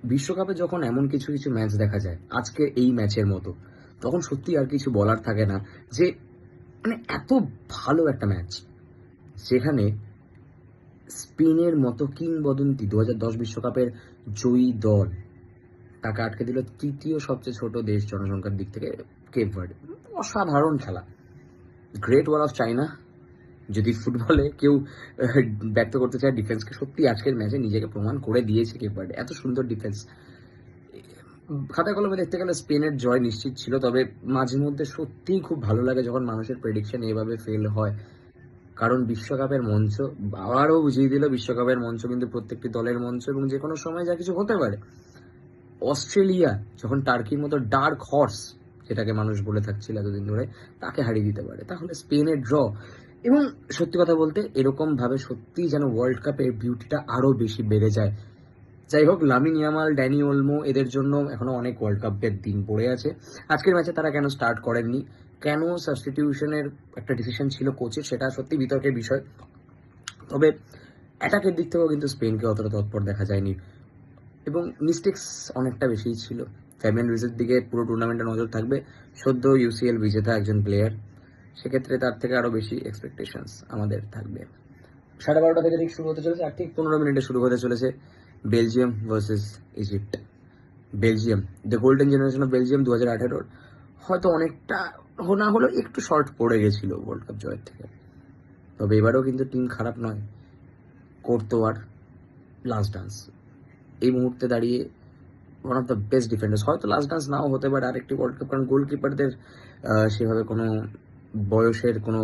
বিশ্বকাপে যখন এমন কিছু কিছু ম্যাচ দেখা যায় আজকের এই ম্যাচের মতো, তখন সত্যি আর কিছু বলার থাকে না যে মানে এত ভালো একটা ম্যাচ যেখানে স্পেনের মতো কিংবদন্তি 2010 বিশ্বকাপের জয়ী দল তাকে আটকে দিল তৃতীয় সবচেয়ে ছোট দেশ জনসংখ্যার দিক থেকে, কেপ ভার্ডে। অসাধারণ খেলা, গ্রেট ওয়াল অফ চায়না। যদি ফুটবলে কেউ ব্যক্ত করতে চায় ডিফেন্সকে, সত্যি আজকের ম্যাচে নিজেকে প্রমাণ করে দিয়েছে কেপ ভার্ডে। এত সুন্দর ডিফেন্স, খাতা কলমে দেখতে গেলে স্পেনের জয় নিশ্চিত ছিল। তবে মাঝে মধ্যে সত্যিই খুব ভালো লাগে যখন মানুষের প্রেডিকশন এভাবে ফেল হয়, কারণ বিশ্বকাপের মঞ্চ আবারও বুঝিয়ে দিল বিশ্বকাপের মঞ্চ কিন্তু প্রত্যেকটি দলের মঞ্চ, এবং যে কোনো সময় যা কিছু হতে পারে। অস্ট্রেলিয়া যখন টার্কির মতো ডার্ক হর্স, যেটাকে মানুষ বলে থাকছিল এতদিন ধরে, তাকে হারিয়ে দিতে পারে, তাহলে স্পেনের ড্র। এবং সত্যি কথা বলতে এরকম ভাবে সত্যিই যেন ওয়ার্ল্ড কাপের বিউটিটা আরো বেশি বেড়ে যায়। যাই হোক, লামিন ইয়ামাল, ড্যানি ওলমো, এদের জন্য এখনো অনেক ওয়ার্ল্ড কাপের দিন পড়ে আছে। আজকের ম্যাচে তারা কেন স্টার্ট করেননি, কেন সাবস্টিটিউশনের একটা ডিসিশন ছিল কোচের, সেটা সত্যি বিতর্কের বিষয়। তবে অ্যাটাকের দিক থেকেও কিন্তু স্পেনকে অতটা তৎপর দেখা যায়নি, এবং মিস্টেক্স অনেকটা বেশিই ছিল। ফ্যাবিয়ান রুইজের দিকে পুরো টুর্নামেন্টে নজর থাকবে। সদ্য ইউসিএল বিজেতা একজন প্লেয়ার, সেক্ষেত্রে তার থেকে আরও বেশি এক্সপেকটেশনস আমাদের থাকবে। 12:30 থেকে ঠিক শুরু হতে চলেছে, আর ঠিক 15 মিনিটে শুরু হতে চলেছে Belgium versus Egypt. Belgium, the golden generation of Belgium 2018 হয়তো অনেকটা না হলেও একটু শর্ট পড়ে গেছিল ওয়ার্ল্ড কাপ জয়ের থেকে। তবে এবারেও কিন্তু টিম খারাপ নয়। কোর্তোয়ার লাস্ট ডান্স এই মুহূর্তে দাঁড়িয়ে one of the best defenders. হয়তো লাস্ট ডান্স নাও হতে পারে আরেকটি ওয়ার্ল্ড কাপ, কারণ গোলকিপারদের সেভাবে কোনো বয়সের কোনো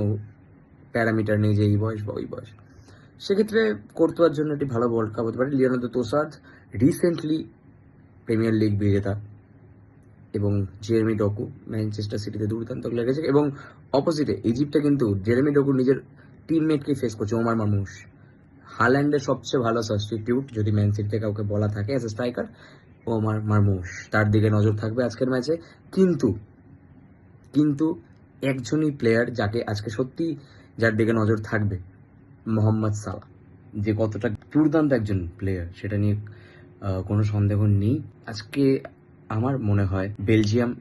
প্যারামিটার নেই যে এই বয়স বা ওই বয়স। সেক্ষেত্রে কোর্তোয়ার জন্য একটি ভালো ওয়ার্ল্ড কাপ হতে পারে। লিওনার্দো তোসার্দ রিসেন্টলি প্রিমিয়ার লিগ বিজেতা, এবং জেরেমি ডকু ম্যানচেস্টার সিটিতে দুর্দান্ত লেগেছে। এবং অপোজিটে ইজিপ্টে কিন্তু জেরেমি ডকু নিজের টিমমেটকে ফেস করছে, ওমার মারমুশ। হাল্যান্ডের সবচেয়ে ভালো সাবস্টিটিউট যদি ম্যান সিটিতে কাউকে বলা থাকে অ্যাজ এ স্ট্রাইকার, ওমার মারমুশ। তার দিকে নজর থাকবে আজকের ম্যাচে। কিন্তু কিন্তু একজনই প্লেয়ার যাকে আজকে সত্যি যার দিকে নজর থাকবে, মোহাম্মদ সালাহ। যে কতটা দুর্দান্ত একজন প্লেয়ার সেটা নিয়ে কোনো সন্দেহ নেই। আজকে আমার মনে হয় বেলজিয়াম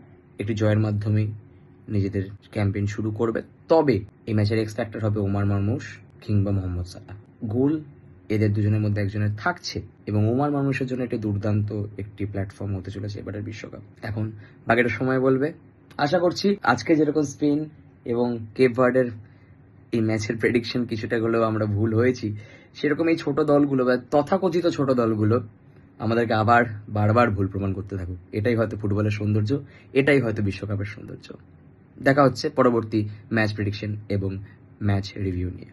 একটি জয়ের মাধ্যমে নিজেদের ক্যাম্পেইন শুরু করবে। তবে এই ম্যাচের এক্স ফ্যাক্টর হবে ওমার মারমুশ কিংবা মোহাম্মদ সালাহ। গোল এদের দুজনের মধ্যে একজনের থাকছে, এবং ওমার মারমুশের জন্য একটি দুর্দান্ত একটি প্ল্যাটফর্ম হতে চলেছে এবারের বিশ্বকাপ। এখন বাকিটা সময় বলবে। আশা করছি আজকে যেরকম স্পেন এবং কেপ ভার্ডের এই ম্যাচের প্রেডিকশন কিছুটা হলেও আমরা ভুল হয়েছি, সেরকম এই ছোট দলগুলো বা তথাকথিত ছোট দলগুলো আমাদেরকে আবার বারবার ভুল প্রমাণ করতে থাকুক। এটাই হয়তো ফুটবলের সৌন্দর্য, এটাই হয়তো বিশ্বকাপের সৌন্দর্য। দেখা হচ্ছে পরবর্তী ম্যাচ প্রেডিকশন এবং ম্যাচ রিভিউ নিয়ে।